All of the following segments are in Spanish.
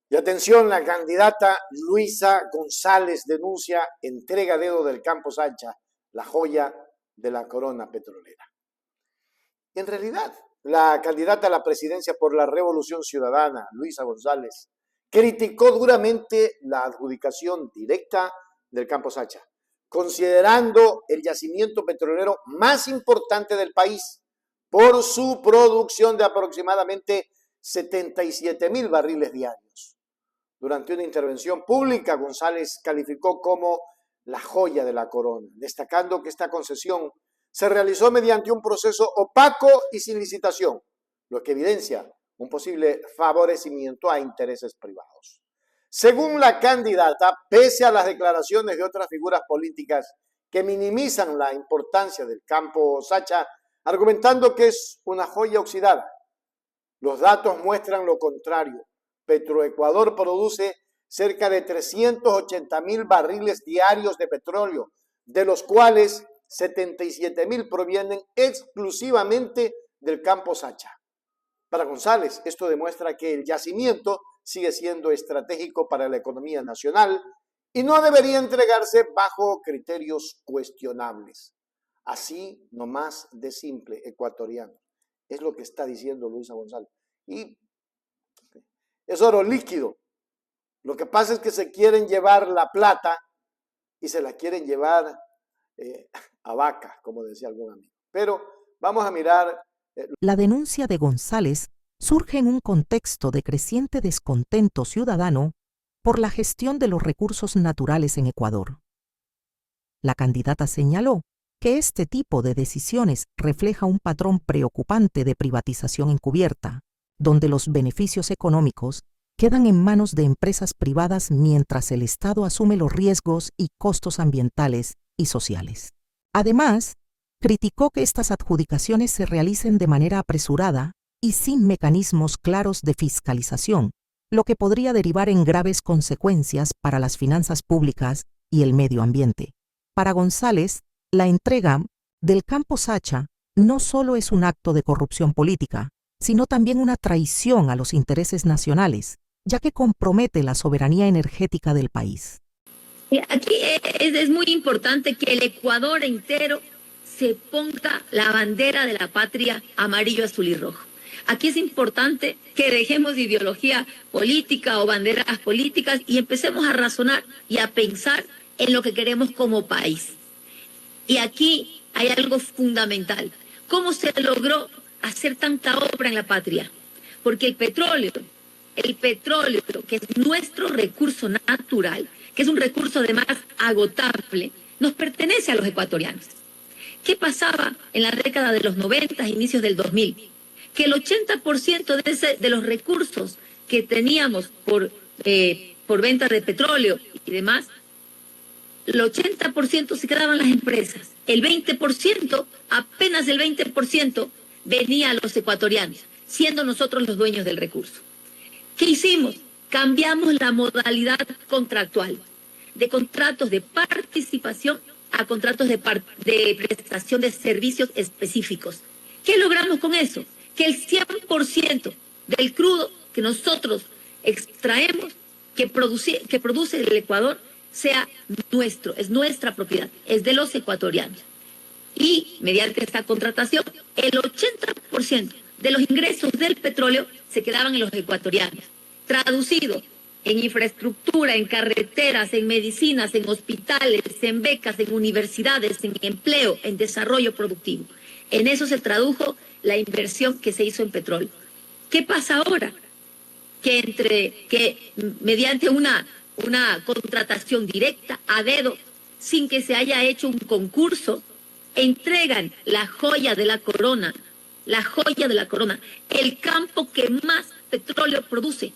Y atención, la candidata Luisa González denuncia entrega a dedo del Campo Sacha, la joya de la corona petrolera. En realidad, la candidata a la presidencia por la Revolución Ciudadana, Luisa González, criticó duramente la adjudicación directa del Campo Sacha, considerando el yacimiento petrolero más importante del país por su producción de aproximadamente 77,000 barriles diarios. Durante una intervención pública, González calificó como la joya de la corona, destacando que esta concesión se realizó mediante un proceso opaco y sin licitación, lo que evidencia un posible favorecimiento a intereses privados. Según la candidata, pese a las declaraciones de otras figuras políticas que minimizan la importancia del Campo Sacha, argumentando que es una joya oxidada, los datos muestran lo contrario. Petroecuador produce cerca de 380,000 barriles diarios de petróleo, de los cuales 77,000 provienen exclusivamente del Campo Sacha. Para González, esto demuestra que el yacimiento sigue siendo estratégico para la economía nacional y no debería entregarse bajo criterios cuestionables. Así nomás de simple, ecuatoriano. Es lo que está diciendo Luisa González. Y es oro líquido. Lo que pasa es que se quieren llevar la plata y se la quieren llevar a vaca, como decía algún amigo. Pero vamos a mirar. La denuncia de González surge en un contexto de creciente descontento ciudadano por la gestión de los recursos naturales en Ecuador. La candidata señaló que este tipo de decisiones refleja un patrón preocupante de privatización encubierta, donde los beneficios económicos quedan en manos de empresas privadas mientras el Estado asume los riesgos y costos ambientales y sociales. Además, criticó que estas adjudicaciones se realicen de manera apresurada y sin mecanismos claros de fiscalización, lo que podría derivar en graves consecuencias para las finanzas públicas y el medio ambiente. Para González, la entrega del Campo Sacha no solo es un acto de corrupción política, sino también una traición a los intereses nacionales, ya que compromete la soberanía energética del país. Aquí es muy importante que el Ecuador entero se ponga la bandera de la patria amarillo, azul y rojo. Aquí es importante que dejemos de ideología política o banderas políticas y empecemos a razonar y a pensar en lo que queremos como país. Y aquí hay algo fundamental. ¿Cómo se logró hacer tanta obra en la patria? Porque el petróleo, que es nuestro recurso natural, que es un recurso además agotable, nos pertenece a los ecuatorianos. ¿Qué pasaba en la década de los 90, inicios del 2000? Que el 80% de los recursos que teníamos por venta de petróleo y demás, el 80% se quedaban las empresas. El 20%, apenas el 20%, venía a los ecuatorianos, siendo nosotros los dueños del recurso. ¿Qué hicimos? Cambiamos la modalidad contractual, de contratos de participación a contratos de prestación de servicios específicos. ¿Qué logramos con eso? Que el 100% del crudo que nosotros extraemos, que produce el Ecuador, sea nuestro, es nuestra propiedad, es de los ecuatorianos. Y mediante esta contratación, el 80% de los ingresos del petróleo se quedaban en los ecuatorianos. Traducido en infraestructura, en carreteras, en medicinas, en hospitales, en becas, en universidades, en empleo, en desarrollo productivo. En eso se tradujo la inversión que se hizo en petróleo. ¿Qué pasa ahora? Que mediante una contratación directa, a dedo, sin que se haya hecho un concurso, entregan la joya de la corona, el campo que más petróleo produce,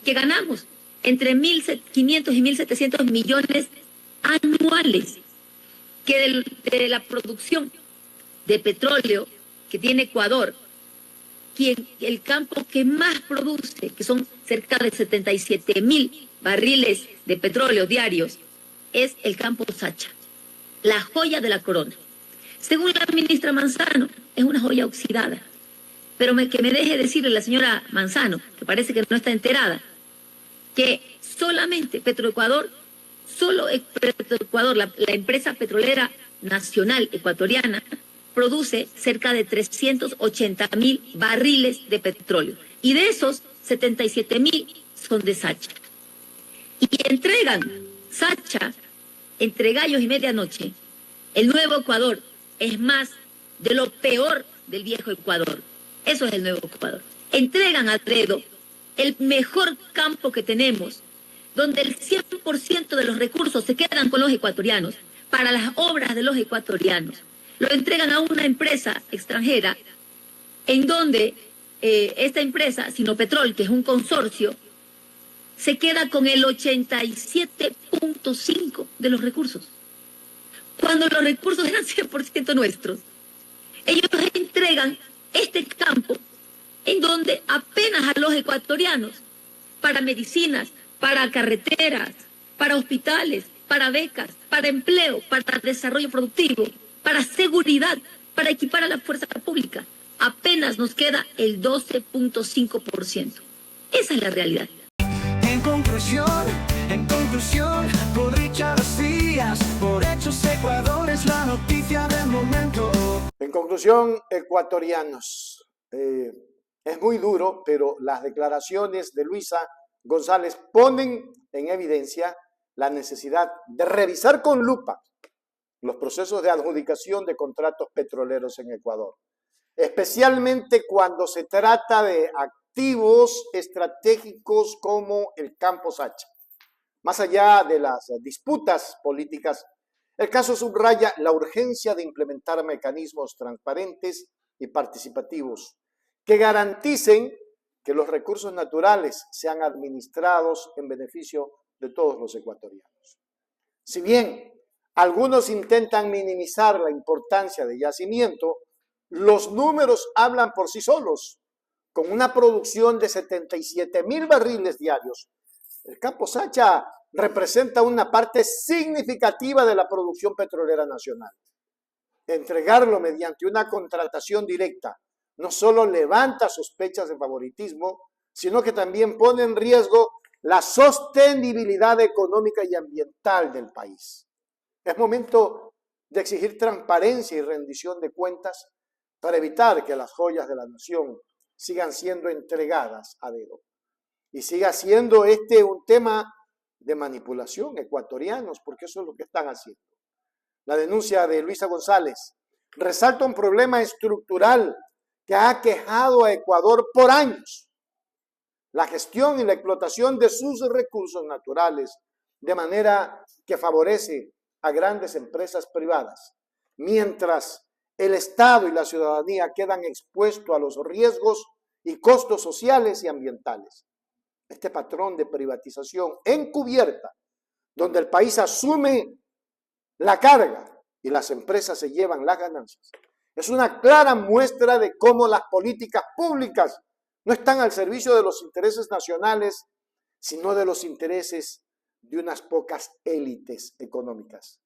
que ganamos entre 1.500 y 1.700 millones anuales, que de la producción de petróleo que tiene Ecuador, el campo que más produce, que son cerca de 77,000 barriles de petróleo diarios, es el Campo Sacha, la joya de la corona. Según la ministra Manzano, es una joya oxidada. Pero que me deje decirle a la señora Manzano, que parece que no está enterada, que solamente Petroecuador, la empresa petrolera nacional ecuatoriana, produce cerca de 380.000 barriles de petróleo. Y de esos, 77.000 son de Sacha. Y entregan Sacha, entre gallos y medianoche, el nuevo Ecuador es más de lo peor del viejo Ecuador. Eso es el nuevo Ecuador. Entregan a dedo el mejor campo que tenemos, donde el 100% de los recursos se quedan con los ecuatorianos, para las obras de los ecuatorianos. Lo entregan a una empresa extranjera, en donde esta empresa, Sinopetrol, que es un consorcio, se queda con el 87.5% de los recursos, cuando los recursos eran 100% nuestros. Ellos entregan este campo en donde apenas a los ecuatorianos, para medicinas, para carreteras, para hospitales, para becas, para empleo, para desarrollo productivo, para seguridad, para equipar a la fuerza pública, apenas nos queda el 12.5%. Esa es la realidad. En conclusión, por Richard Díaz, por Hechos Ecuador es la noticia del momento. En conclusión, ecuatorianos, es muy duro, pero las declaraciones de Luisa González ponen en evidencia la necesidad de revisar con lupa los procesos de adjudicación de contratos petroleros en Ecuador, especialmente cuando se trata de activos estratégicos como el Campo Sacha. Más allá de las disputas políticas, el caso subraya la urgencia de implementar mecanismos transparentes y participativos que garanticen que los recursos naturales sean administrados en beneficio de todos los ecuatorianos. Si bien algunos intentan minimizar la importancia del yacimiento, los números hablan por sí solos. Con una producción de 77.000 barriles diarios, el Campo Sacha representa una parte significativa de la producción petrolera nacional. Entregarlo mediante una contratación directa no solo levanta sospechas de favoritismo, sino que también pone en riesgo la sostenibilidad económica y ambiental del país. Es momento de exigir transparencia y rendición de cuentas para evitar que las joyas de la nación sigan siendo entregadas a dedo. Y siga siendo un tema de manipulación ecuatorianos, porque eso es lo que están haciendo. La denuncia de Luisa González resalta un problema estructural que ha aquejado a Ecuador por años: la gestión y la explotación de sus recursos naturales de manera que favorece a grandes empresas privadas, mientras el Estado y la ciudadanía quedan expuestos a los riesgos y costos sociales y ambientales. Este patrón de privatización encubierta, donde el país asume la carga y las empresas se llevan las ganancias, es una clara muestra de cómo las políticas públicas no están al servicio de los intereses nacionales, sino de los intereses de unas pocas élites económicas.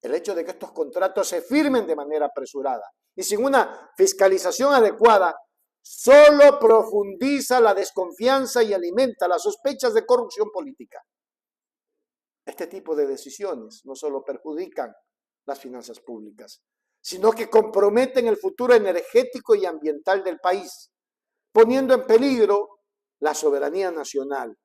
El hecho de que estos contratos se firmen de manera apresurada y sin una fiscalización adecuada solo profundiza la desconfianza y alimenta las sospechas de corrupción política. Este tipo de decisiones no solo perjudican las finanzas públicas, sino que comprometen el futuro energético y ambiental del país, poniendo en peligro la soberanía nacional.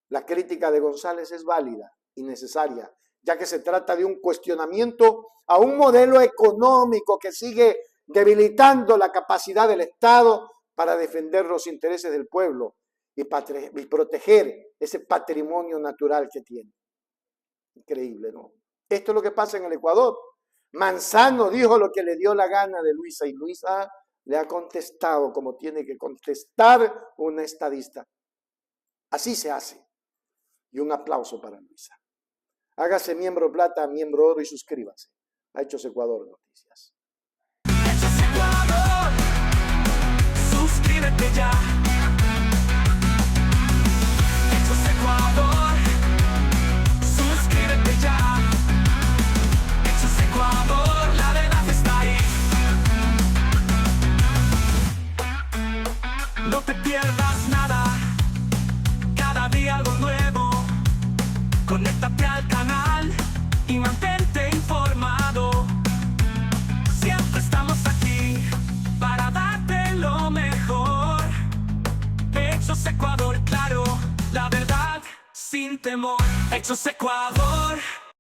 La crítica de González es válida y necesaria, ya que se trata de un cuestionamiento a un modelo económico que sigue debilitando la capacidad del Estado para defender los intereses del pueblo y proteger ese patrimonio natural que tiene. Increíble, ¿no? Esto es lo que pasa en el Ecuador. Manzano dijo lo que le dio la gana de Luisa y Luisa le ha contestado como tiene que contestar una estadista. Así se hace. Y un aplauso para Luisa. Hágase miembro plata, miembro oro y suscríbase a Hechos Ecuador Noticias. Hechos Ecuador, suscríbete ya. Hechos Ecuador, suscríbete ya. Hechos Ecuador, la verdad está ahí. No te pierdas nada. Hechos Ecuador, claro, la verdad sin temor. Hechos Ecuador.